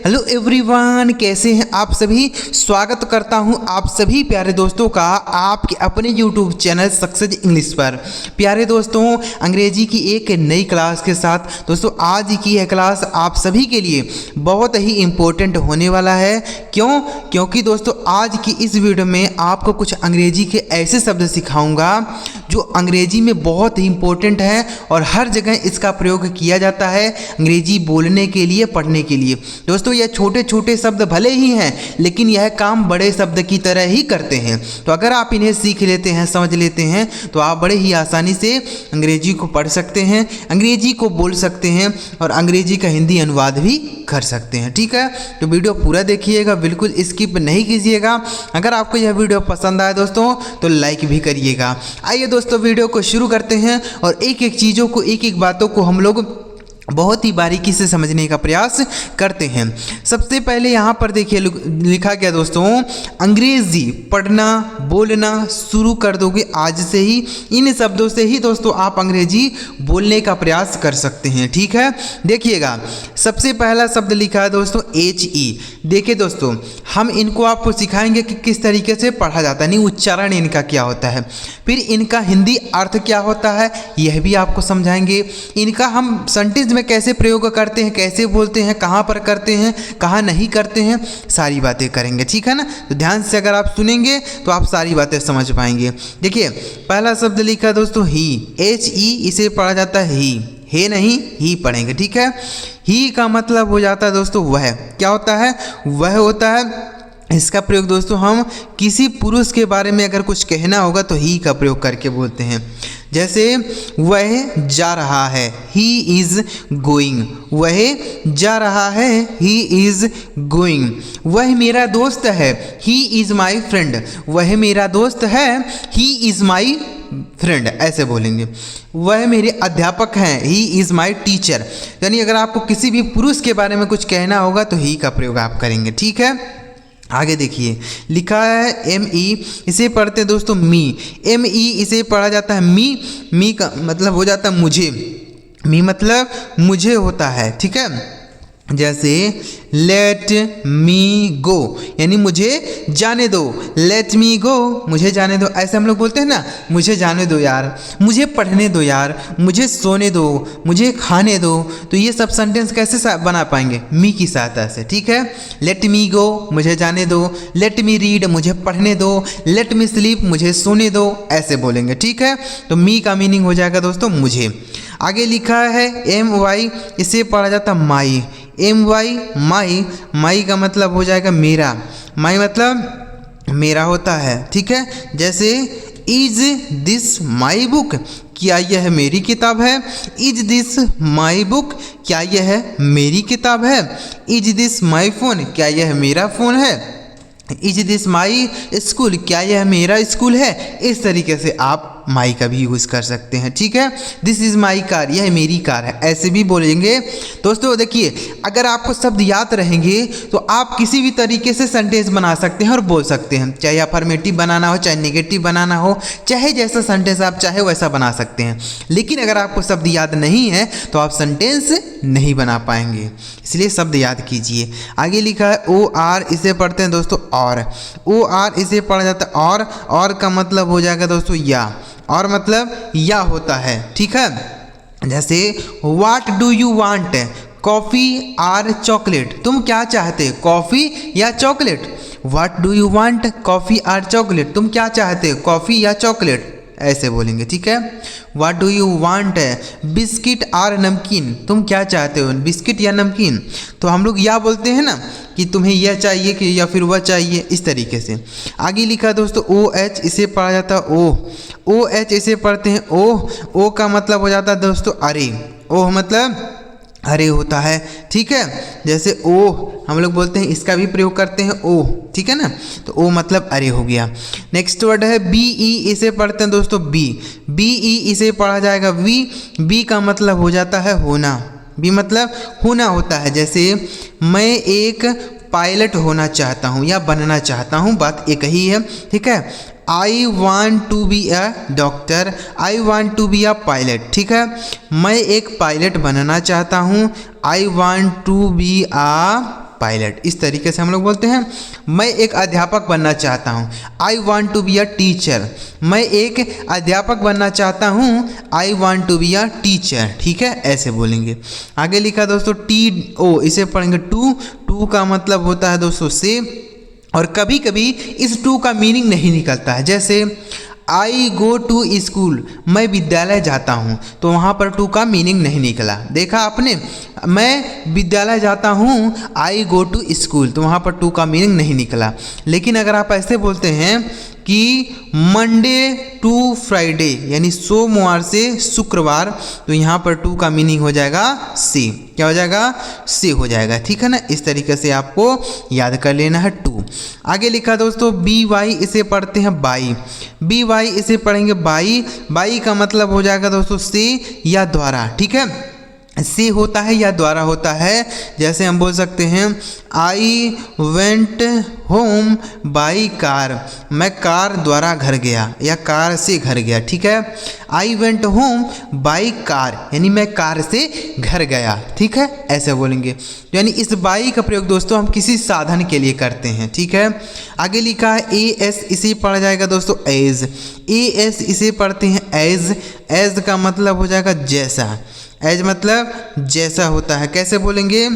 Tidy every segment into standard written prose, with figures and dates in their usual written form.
Hello everyone, कैसे हैं आप सभी। स्वागत करता हूं आप सभी प्यारे दोस्तों का आपके अपने यूट्यूब चैनल सक्सेस इंग्लिश पर। प्यारे दोस्तों, अंग्रेजी की एक नई क्लास के साथ दोस्तों आज की यह क्लास आप सभी के लिए बहुत ही इम्पोर्टेंट होने वाला है। क्योंकि दोस्तों आज की इस वीडियो में आपको कुछ अंग्रेजी के ऐसे शब्द सिखाऊंगा जो अंग्रेजी में बहुत ही इम्पोर्टेंट है और हर जगह इसका प्रयोग किया जाता है अंग्रेजी बोलने के लिए, पढ़ने के लिए। दोस्तों यह छोटे छोटे शब्द भले ही हैं लेकिन यह काम बड़े शब्द की तरह ही करते हैं। तो अगर आप इन्हें सीख लेते हैं, समझ लेते हैं तो आप बड़े ही आसानी से अंग्रेजी को पढ़ सकते हैं, अंग्रेजी को बोल सकते हैं और अंग्रेजी का हिंदी अनुवाद भी कर सकते हैं। ठीक है, तो वीडियो पूरा देखिएगा, बिल्कुल स्किप नहीं कीजिएगा। अगर आपको यह वीडियो पसंद आए दोस्तों तो लाइक भी करिएगा। आइए दोस्तों वीडियो को शुरू करते हैं और एक एक चीज़ों को, एक एक बातों को हम लोग बहुत ही बारीकी से समझने का प्रयास करते हैं। सबसे पहले यहाँ पर देखिए लिखा गया दोस्तों, अंग्रेजी पढ़ना बोलना शुरू कर दोगे आज से ही। इन शब्दों से ही दोस्तों आप अंग्रेजी बोलने का प्रयास कर सकते हैं। ठीक है, देखिएगा सबसे पहला शब्द लिखा है दोस्तों HE। देखिए दोस्तों हम इनको आपको सिखाएंगे कि किस तरीके से पढ़ा जाता है, नहीं उच्चारण इनका क्या होता है, फिर इनका हिंदी अर्थ क्या होता है यह भी आपको समझाएंगे। इनका हम सेंटेंस में कैसे प्रयोग करते हैं, कैसे बोलते हैं, कहाँ पर करते हैं, कहाँ नहीं करते हैं, सारी बातें करेंगे। ठीक है ना, तो ध्यान से अगर आप सुनेंगे तो आप सारी बातें समझ पाएंगे। देखिए पहला शब्द लिखा है दोस्तों ही, HE, इसे पढ़ा जाता है ही, हे नहीं ही पढ़ेंगे। ठीक है, ही का मतलब हो जाता है दोस्तों वह। क्या होता है? वह होता है। इसका प्रयोग दोस्तों हम किसी पुरुष के बारे में अगर कुछ कहना होगा तो ही का प्रयोग करके बोलते हैं। जैसे वह जा रहा है, ही इज़ गोइंग, वह जा रहा है, ही इज़ गोइंग। वह मेरा दोस्त है, ही इज़ माई फ्रेंड, वह मेरा दोस्त है, ही इज़ माई फ्रेंड, ऐसे बोलेंगे। वह मेरे अध्यापक हैं, ही इज़ माई टीचर। यानी अगर आपको किसी भी पुरुष के बारे में कुछ कहना होगा तो ही का प्रयोग आप करेंगे। ठीक है, आगे देखिए लिखा है ME, इसे पढ़ते हैं दोस्तों मी। ME इसे पढ़ा जाता है मी का मतलब हो जाता है मुझे, मी मतलब मुझे होता है। ठीक है, जैसे लेट मी गो यानी मुझे जाने दो, लेट मी गो मुझे जाने दो, ऐसे हम लोग बोलते हैं ना, मुझे जाने दो यार, मुझे पढ़ने दो यार, मुझे सोने दो, मुझे खाने दो। तो ये सब सेंटेंस कैसे बना पाएंगे? मी की सहायता से। ठीक है, लेट मी गो मुझे जाने दो, लेट मी रीड मुझे पढ़ने दो, लेट मी स्लीप मुझे सोने दो, ऐसे बोलेंगे। ठीक है, तो मी का मीनिंग हो जाएगा दोस्तों मुझे। आगे लिखा है MY, इसे पढ़ा जाता माई। MY माई, माई का मतलब हो जाएगा मेरा, माई मतलब मेरा होता है। ठीक है, जैसे इज दिस माई बुक, क्या यह मेरी किताब है। इज दिस माई बुक, क्या यह मेरी किताब है। इज दिस माई फ़ोन, क्या यह मेरा फ़ोन है। इज दिस माई स्कूल, क्या यह मेरा स्कूल है। इस तरीके से आप माई का भी यूज़ कर सकते हैं। ठीक है, दिस इज़ माई कार, यह मेरी कार है, ऐसे भी बोलेंगे। दोस्तों देखिए अगर आपको शब्द याद रहेंगे तो आप किसी भी तरीके से सेंटेंस बना सकते हैं और बोल सकते हैं, चाहे अफर्मेटिव बनाना हो, चाहे नेगेटिव बनाना हो, चाहे जैसा सेंटेंस आप चाहे वैसा बना सकते हैं। लेकिन अगर आपको शब्द याद नहीं है तो आप सेंटेंस नहीं बना पाएंगे, इसलिए शब्द याद कीजिए। आगे लिखा है OR, इसे पढ़ते हैं दोस्तों और। OR इसे पढ़ा जाता है और का मतलब हो जाएगा दोस्तों या, और मतलब या होता है। ठीक है, जैसे what do you want, coffee or chocolate, तुम क्या चाहते, कॉफ़ी या chocolate. What do you want, coffee or chocolate, तुम क्या चाहते, कॉफ़ी या चॉकलेट, ऐसे बोलेंगे। ठीक है, what do you want, biscuit or namkeen, तुम क्या चाहते हो, बिस्किट या नमकीन। तो हम लोग या बोलते हैं ना कि तुम्हें यह चाहिए कि या फिर वह चाहिए, इस तरीके से। आगे लिखा दोस्तों OH, इसे पढ़ा जाता है OH, इसे पढ़ते हैं O का मतलब हो जाता है दोस्तों अरे, ओह मतलब अरे होता है। ठीक है, जैसे ओह हम लोग बोलते हैं, इसका भी प्रयोग करते हैं ओह। ठीक है ना, तो ओ मतलब अरे हो गया। नेक्स्ट वर्ड है BE, इसे पढ़ते हैं दोस्तों BE, इसे पढ़ा जाएगा बी का मतलब हो जाता है होना, बी मतलब होना होता है। जैसे मैं एक पायलट होना चाहता हूँ या बनना चाहता हूँ, बात एक ही है। ठीक है, I want to be a doctor, I want to be a pilot. ठीक है, मैं एक पायलट बनना चाहता हूँ, I want to be a pilot. इस तरीके से हम लोग बोलते हैं। मैं एक अध्यापक बनना चाहता हूँ, I want to be a teacher. मैं एक अध्यापक बनना चाहता हूँ, I want to be a teacher. ठीक है, ऐसे बोलेंगे। आगे लिखा दोस्तों टी ओ, इसे पढ़ेंगे टू। टू का मतलब होता है दोस्तों से, और कभी कभी इस टू का मीनिंग नहीं निकलता है। जैसे आई गो टू स्कूल, मैं विद्यालय जाता हूँ, तो वहाँ पर टू का मीनिंग नहीं निकला। देखा आपने, मैं विद्यालय जाता हूँ, आई गो टू स्कूल, तो वहाँ पर टू का मीनिंग नहीं निकला। लेकिन अगर आप ऐसे बोलते हैं कि मंडे टू फ्राइडे, यानी सोमवार से शुक्रवार, तो यहाँ पर टू का मीनिंग हो जाएगा से। क्या हो जाएगा? से हो जाएगा। ठीक है ना, इस तरीके से आपको याद कर लेना है टू। आगे लिखा दोस्तों बी वाई, इसे पढ़ते हैं बाई। बी वाई इसे पढ़ेंगे बाई। बाई का मतलब हो जाएगा दोस्तों से या द्वारा। ठीक है, से होता है या द्वारा होता है। जैसे हम बोल सकते हैं I went home by car, मैं कार द्वारा घर गया या कार से घर गया। ठीक है, I went home by car, यानी मैं कार से घर गया। ठीक है, ऐसे बोलेंगे। यानी इस बाई का प्रयोग दोस्तों हम किसी साधन के लिए करते हैं। ठीक है, आगे लिखा है ए एस, इसे पढ़ा जाएगा दोस्तों एज। ए एस इसे पढ़ते हैं एज। एज का मतलब हो जाएगा जैसा। एज मतलब जैसा होता है। कैसे बोलेंगे?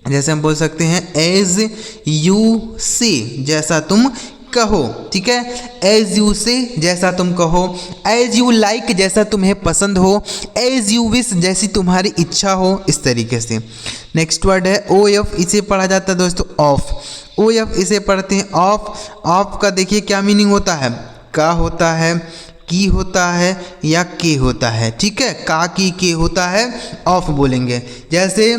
जैसे हम बोल सकते हैं एज यू से, जैसा तुम कहो। ठीक है, एज यू से जैसा तुम कहो। एज यू लाइक, जैसा तुम्हें पसंद हो। एज यू विश, जैसी तुम्हारी इच्छा हो। इस तरीके से। नेक्स्ट वर्ड है ओ एफ, इसे पढ़ा जाता है दोस्तों ऑफ। ओ एफ इसे पढ़ते हैं ऑफ। ऑफ का देखिए क्या मीनिंग होता है, का होता है, की होता है या के होता है। ठीक है, का की के होता है, ऑफ बोलेंगे। जैसे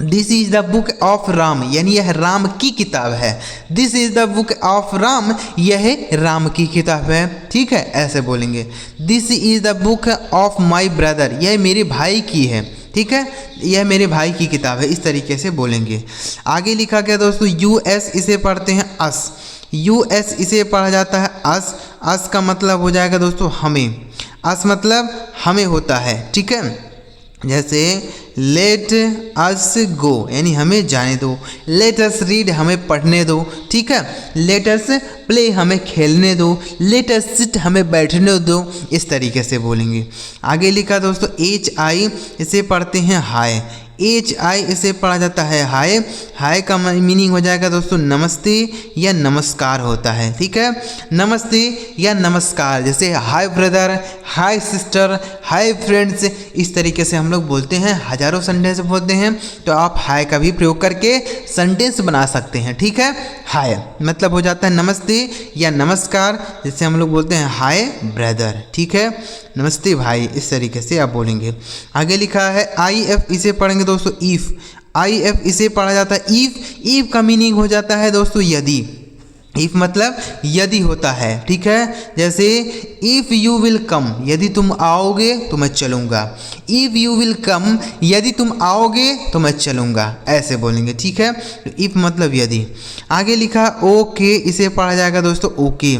this is the book of Ram, यानी यह राम की किताब है। This is the book of Ram, यह राम की किताब है। ठीक है, ऐसे बोलेंगे। This is the book of my brother, यह मेरे भाई की है। ठीक है, यह मेरे भाई की किताब है। इस तरीके से बोलेंगे। आगे लिखा गया दोस्तों यू एस, इसे पढ़ते हैं अस। यू एस इसे पढ़ा जाता है अस। अस का मतलब हो जाएगा दोस्तों हमें। अस मतलब हमें होता है। ठीक है, जैसे लेट अस गो, यानी हमें जाने दो। लेट अस रीड, हमें पढ़ने दो। ठीक है, लेट अस प्ले, हमें खेलने दो। लेट अस सिट, हमें बैठने दो। इस तरीके से बोलेंगे। आगे लिखा दोस्तों एच आई, इसे पढ़ते हैं हाय। एच आई इसे पढ़ा जाता है हाय। हाय का मीनिंग हो जाएगा दोस्तों नमस्ते या नमस्कार होता है। ठीक है, नमस्ते या नमस्कार। जैसे हाय ब्रदर, हाय सिस्टर, हाय फ्रेंड्स, इस तरीके से हम लोग बोलते हैं। हजारों सेंटेंस बोलते हैं, तो आप हाय का भी प्रयोग करके सेंटेंस बना सकते हैं। ठीक है, हाय मतलब हो जाता है नमस्ते या नमस्कार। जैसे हम लोग बोलते हैं हाय ब्रदर। ठीक है, नमस्ते भाई, इस तरीके से आप बोलेंगे। आगे लिखा है आई एफ, इसे पढ़ेंगे दोस्तों ईफ। आई एफ इसे पढ़ा जाता है ईफ। ईफ का मीनिंग हो जाता है दोस्तों यदि। इफ मतलब यदि होता है। ठीक है, जैसे इफ़ यू विल कम, यदि तुम आओगे तो मैं चलूँगा। इफ़ यू विल कम, यदि तुम आओगे तो मैं चलूँगा, ऐसे बोलेंगे। ठीक है, तो इफ मतलब यदि। आगे लिखा ओके, इसे पढ़ा जाएगा दोस्तों ओके।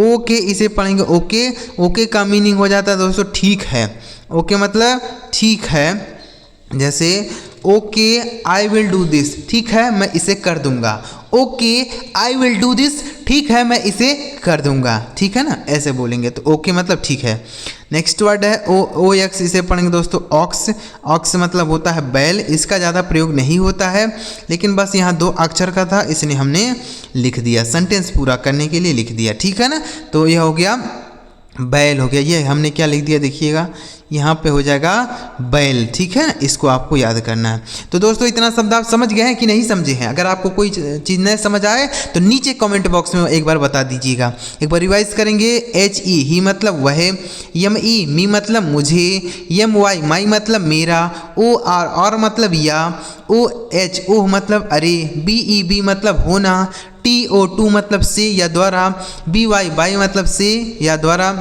ओके इसे पढ़ेंगे ओके। ओके का मीनिंग हो जाता है दोस्तों ठीक है। ओके मतलब ठीक है। जैसे okay I will do this, ठीक है मैं इसे कर दूंगा। Okay I will do this, ठीक है मैं इसे कर दूंगा। ठीक है ना, ऐसे बोलेंगे। तो ओके मतलब ठीक है। नेक्स्ट वर्ड है ओ एक्स, इसे पढ़ेंगे दोस्तों ऑक्स। ऑक्स मतलब होता है बैल। इसका ज़्यादा प्रयोग नहीं होता है, लेकिन बस यहाँ 2 अक्षर का था, इसलिए हमने लिख दिया, सेंटेंस पूरा करने के लिए लिख दिया। ठीक है ना, तो यह हो गया बैल हो गया। ये हमने क्या लिख दिया देखिएगा, यहाँ पे हो जाएगा बैल। ठीक है, इसको आपको याद करना है। तो दोस्तों इतना शब्द आप समझ गए हैं कि नहीं समझे हैं? अगर आपको कोई चीज़ नहीं समझ आए तो नीचे कमेंट बॉक्स में एक बार बता दीजिएगा। एक बार रिवाइज करेंगे। एच ई ही मतलब वह, एम ई मी मतलब मुझे, एम वाई माई मतलब मेरा, ओ आर और मतलब या, ओ एच ओह मतलब अरे, बी ई बी मतलब होना, टी ओ टू मतलब से या द्वारा, बी वाई बाई मतलब से या द्वारा,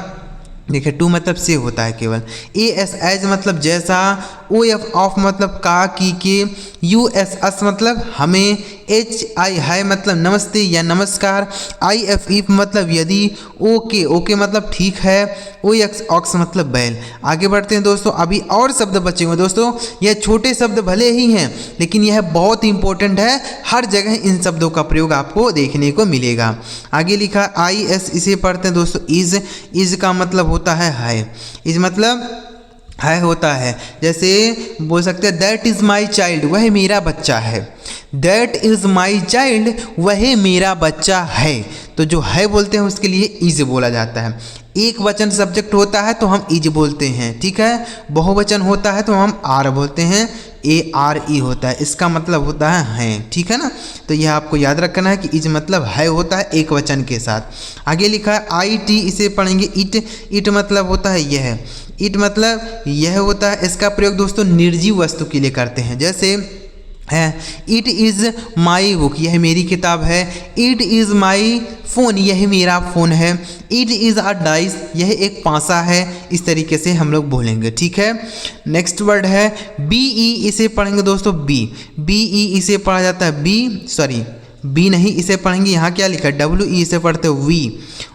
देखिए टू मतलब से होता है केवल। ए एस एज मतलब जैसा, ओ एफ ऑफ मतलब का की के, यू एस अस मतलब हमें, HI हाय मतलब नमस्ते या नमस्कार, IF मतलब यदि, ओके मतलब ठीक है, OX ऑक्स मतलब बैल। आगे बढ़ते हैं दोस्तों, अभी और शब्द बचे हुए दोस्तों। यह छोटे शब्द भले ही हैं लेकिन यह बहुत इंपॉर्टेंट है, हर जगह इन शब्दों का प्रयोग आपको देखने को मिलेगा। आगे लिखा IS, इसे पढ़ते हैं दोस्तों इज का मतलब होता है हाय, इज मतलब है होता है। जैसे बोल सकते हैं दैट इज़ माई चाइल्ड, वह मेरा बच्चा है। दैट इज़ माई चाइल्ड, वह मेरा बच्चा है। तो जो है बोलते हैं उसके लिए इज बोला जाता है। एक वचन सब्जेक्ट होता है तो हम इज बोलते हैं, ठीक है। बहुवचन होता है तो हम आर बोलते हैं, ARE होता है, इसका मतलब होता है, ठीक है ना। तो यह आपको याद रखना है कि इज मतलब है होता है एक वचन के साथ। आगे लिखा है IT, इसे पढ़ेंगे इट मतलब होता है यह, इट मतलब यह होता है। इसका प्रयोग दोस्तों निर्जीव वस्तु के लिए करते हैं। जैसे है इट इज़ माई बुक, यह मेरी किताब है। इट इज़ माई फ़ोन, यह मेरा फ़ोन है। इट इज़ अ डाइस, यह एक पासा है। इस तरीके से हम लोग बोलेंगे, ठीक है। नेक्स्ट वर्ड है BE, इसे पढ़ेंगे दोस्तों BE, इसे पढ़ा जाता है बी नहीं, इसे पढ़ेंगे, यहाँ क्या लिखा है WE, इसे पढ़ते हैं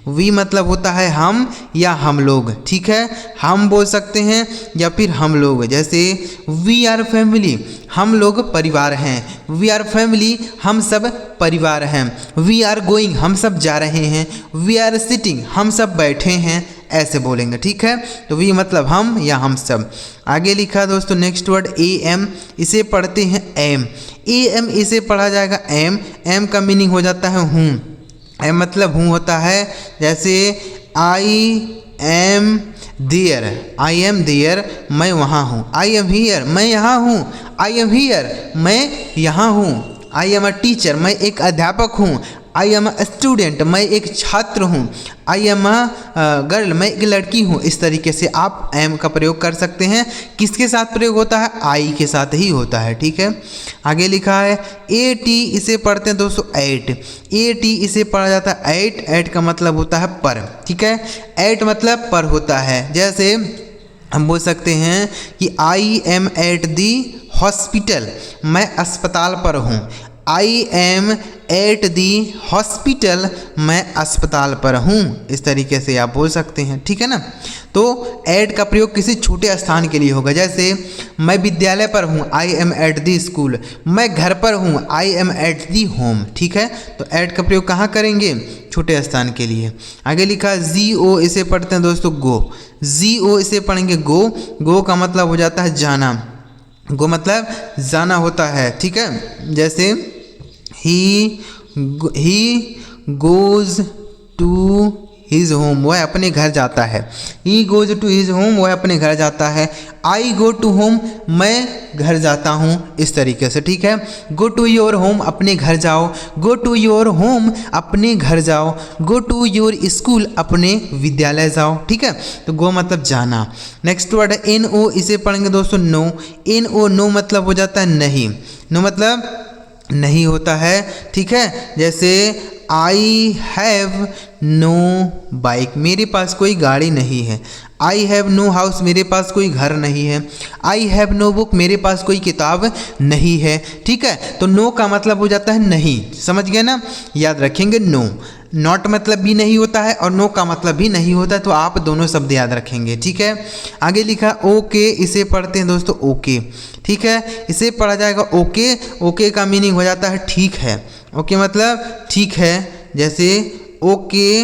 वी मतलब होता है हम या हम लोग, ठीक है। हम बोल सकते हैं या फिर हम लोग। जैसे वी आर फैमिली, हम लोग परिवार हैं। वी आर फैमिली, हम सब परिवार हैं। वी आर गोइंग, हम सब जा रहे हैं। वी आर सिटिंग, हम सब बैठे हैं, ऐसे बोलेंगे, ठीक है। तो वी मतलब हम या हम सब। आगे लिखा दोस्तों नेक्स्ट वर्ड AM, इसे पढ़ते हैं AM, इसे पढ़ा जाएगा एम का मीनिंग हो जाता है हूँ। एम मतलब हूँ होता है। जैसे I am there, मैं वहाँ हूँ। I am here, मैं यहाँ हूँ। I am here, मैं यहाँ हूँ। I am a teacher, मैं एक अध्यापक हूँ। I am a student, मैं एक छात्र हूँ। I am a गर्ल, मैं एक लड़की हूँ। इस तरीके से आप am का प्रयोग कर सकते हैं। किसके साथ प्रयोग होता है? I के साथ ही होता है, ठीक है। आगे लिखा है AT, इसे पढ़ते हैं दोस्तों AT, इसे पढ़ा जाता है ऐट का मतलब होता है पर, ठीक है। ऐट मतलब पर होता है। जैसे हम बोल सकते हैं कि I am at the hospital, मैं अस्पताल पर हूँ। I am at the hospital, मैं अस्पताल पर हूँ। इस तरीके से आप बोल सकते हैं, ठीक है ना। तो at का प्रयोग किसी छोटे स्थान के लिए होगा। जैसे मैं विद्यालय पर हूँ, I am at the school, मैं घर पर हूँ, I am at the home, ठीक है। तो at का प्रयोग कहाँ करेंगे? छोटे स्थान के लिए। आगे लिखा GO, इसे पढ़ते हैं दोस्तों GO, इसे पढ़ेंगे गो का मतलब हो जाता है जाना। गो मतलब जाना होता है, ठीक है। जैसे he goes to his home, वह अपने घर जाता है। He goes to his home, वह अपने घर जाता है। आई गो टू होम, मैं घर जाता हूँ। इस तरीके से, ठीक है। गो टू योर होम, अपने घर जाओ। गो टू योर होम, अपने घर जाओ। गो टू योर स्कूल, अपने विद्यालय जाओ, ठीक है। तो गो मतलब जाना। नेक्स्ट वर्ड है NO, इसे पढ़ेंगे दोस्तों नो मतलब हो जाता है नहीं। नो मतलब नहीं होता है, ठीक है। जैसे आई हैव नो बाइक, मेरे पास कोई गाड़ी नहीं है। आई हैव नो हाउस, मेरे पास कोई घर नहीं है। आई हैव नो बुक, मेरे पास कोई किताब नहीं है, ठीक है। तो नो का मतलब हो जाता है नहीं, समझ गए ना। याद रखेंगे नो, नॉट मतलब भी नहीं होता है और नो का मतलब भी नहीं होता है। तो आप दोनों शब्द याद रखेंगे, ठीक है। आगे लिखा ओके, इसे पढ़ते हैं दोस्तों ओके, ठीक है। इसे पढ़ा जाएगा ओके का मीनिंग हो जाता है ठीक है। ओके मतलब ठीक है। जैसे ओके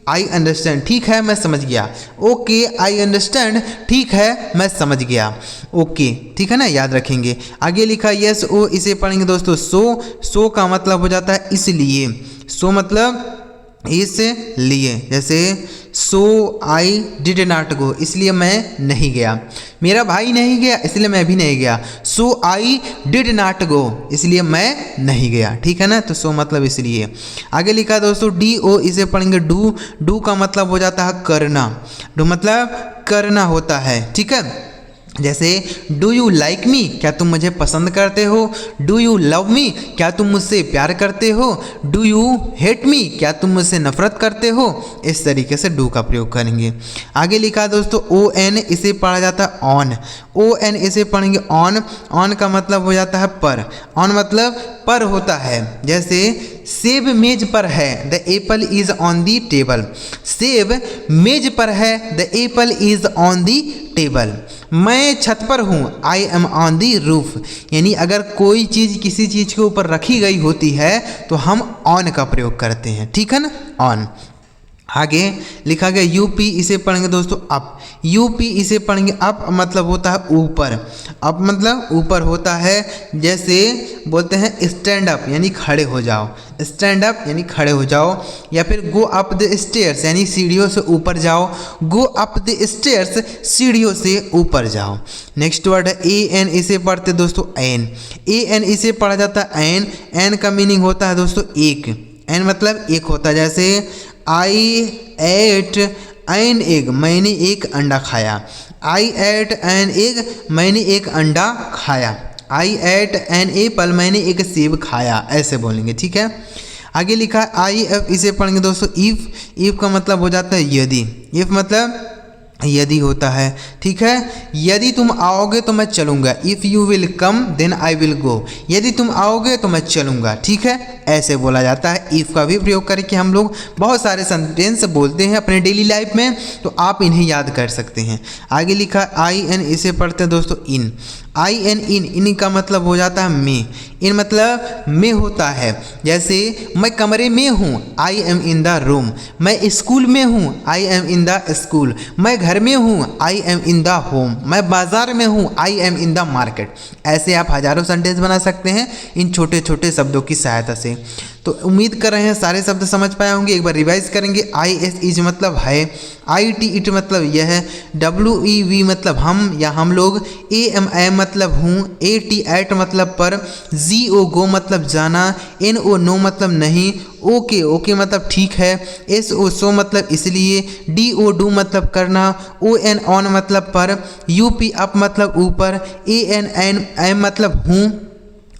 आई अंडरस्टैंड, ठीक है मैं समझ गया। ओके आई अंडरस्टैंड, ठीक है मैं समझ गया। ओके, ठीक है ना, याद रखेंगे। आगे लिखा यस ओ, इसे पढ़ेंगे दोस्तों सो का मतलब हो जाता है इसलिए। सो मतलब इसलिए। जैसे सो आई डिड नॉट गो, इसलिए मैं नहीं गया। मेरा भाई नहीं गया इसलिए मैं भी नहीं गया। सो आई डिड नॉट गो, इसलिए मैं नहीं गया, ठीक है ना। तो सो मतलब इसलिए। आगे लिखा दोस्तों DO, इसे पढ़ेंगे डू का मतलब हो जाता है करना। डू मतलब करना होता है, ठीक है। जैसे डू यू लाइक मी, क्या तुम मुझे पसंद करते हो। डू यू लव मी, क्या तुम मुझसे प्यार करते हो। डू यू हेट मी, क्या तुम मुझसे नफरत करते हो। इस तरीके से डू का प्रयोग करेंगे। आगे लिखा है दोस्तों ओ एन, इसे पढ़ा जाता है ऑन। ओ एन इसे पढ़ेंगे ऑन। ऑन का मतलब हो जाता है पर। ऑन मतलब पर होता है। जैसे सेब मेज पर है, the Apple is on the table. सेब मेज पर है, the Apple is on the table. मैं छत पर हूँ, I am on the roof. यानी अगर कोई चीज़ किसी चीज़ के ऊपर रखी गई होती है तो हम ऑन का प्रयोग करते हैं, ठीक है ना, ऑन। आगे लिखा गया यूपी, इसे पढ़ेंगे दोस्तों अप। यूपी इसे पढ़ेंगे अप, मतलब होता है ऊपर। अप मतलब ऊपर होता है। जैसे बोलते हैं स्टैंड अप यानी खड़े हो जाओ। स्टैंड अप यानी खड़े हो जाओ। या फिर गो अप द स्टेयर्स यानी सीढ़ियों से ऊपर जाओ। गो अप द स्टेयर्स, सीढ़ियों से ऊपर जाओ। नेक्स्ट वर्ड है ए एन, इसे पढ़ते दोस्तों एन। ए एन इसे पढ़ा जाता है एन। एन का मीनिंग होता है दोस्तों एक। एन मतलब एक होता है। जैसे आई एट एन एग, मैंने एक अंडा खाया। आई एट एन एग, मैंने एक अंडा खाया। आई एट एन एप्पल, मैंने एक सेब खाया। ऐसे बोलेंगे, ठीक है। आगे लिखा आई एफ, इसे पढ़ेंगे दोस्तों इफ़। इफ़ का मतलब हो जाता है यदि। इफ़ मतलब यदि होता है, ठीक है। यदि तुम आओगे तो मैं चलूँगा। If you will come then I will go. यदि तुम आओगे तो मैं चलूँगा, ठीक है। ऐसे बोला जाता है। इफ़ का भी प्रयोग करके हम लोग बहुत सारे सेंटेंस बोलते हैं अपने डेली लाइफ में, तो आप इन्हें याद कर सकते हैं। आगे लिखा आई एन, इसे पढ़ते हैं दोस्तों इन। आई एन इन, इन का मतलब हो जाता है में। इन मतलब में होता है। जैसे मैं कमरे में हूँ, I am in the room. मैं स्कूल में हूँ, I am in the school. मैं घर में हूँ, I am in the home. मैं बाजार में हूँ, I am in the market. ऐसे आप हजारों सेंटेंस बना सकते हैं इन छोटे छोटे शब्दों की सहायता से। तो उम्मीद कर रहे हैं सारे शब्द समझ पाए होंगे। एक बार रिवाइज करेंगे। आई एस इज मतलब है। आई टी इट मतलब यह है। डब्ल्यू ई वी मतलब हम या हम लोग। ए एम आई मतलब हूँ। ए टी एट मतलब पर। जी ओ गो मतलब जाना। एन ओ नो मतलब नहीं। ओके ओके मतलब ठीक है। एस ओ सो मतलब इसलिए। डी ओ डू मतलब करना। ओ एन ऑन मतलब पर। यू पी अप मतलब ऊपर। ए एन एन एम मतलब हूँ।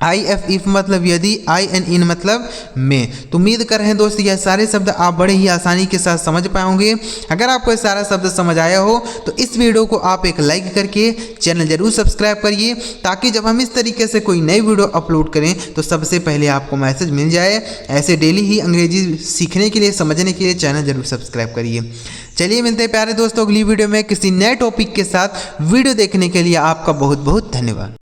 आई एफ इफ मतलब यदि। आई एन इन मतलब में। तो उम्मीद कर रहे हैं दोस्त यह सारे शब्द आप बड़े ही आसानी के साथ समझ पाए होंगे। अगर आपको ये सारा शब्द समझ आया हो तो इस वीडियो को आप एक लाइक करके चैनल जरूर सब्सक्राइब करिए, ताकि जब हम इस तरीके से कोई नई वीडियो अपलोड करें तो सबसे पहले आपको मैसेज मिल जाए। ऐसे डेली ही अंग्रेजी सीखने के लिए, समझने के लिए चैनल जरूर सब्सक्राइब करिए। चलिए मिलते हैं प्यारे दोस्तों अगली वीडियो में किसी नए टॉपिक के साथ। वीडियो देखने के लिए आपका बहुत बहुत धन्यवाद।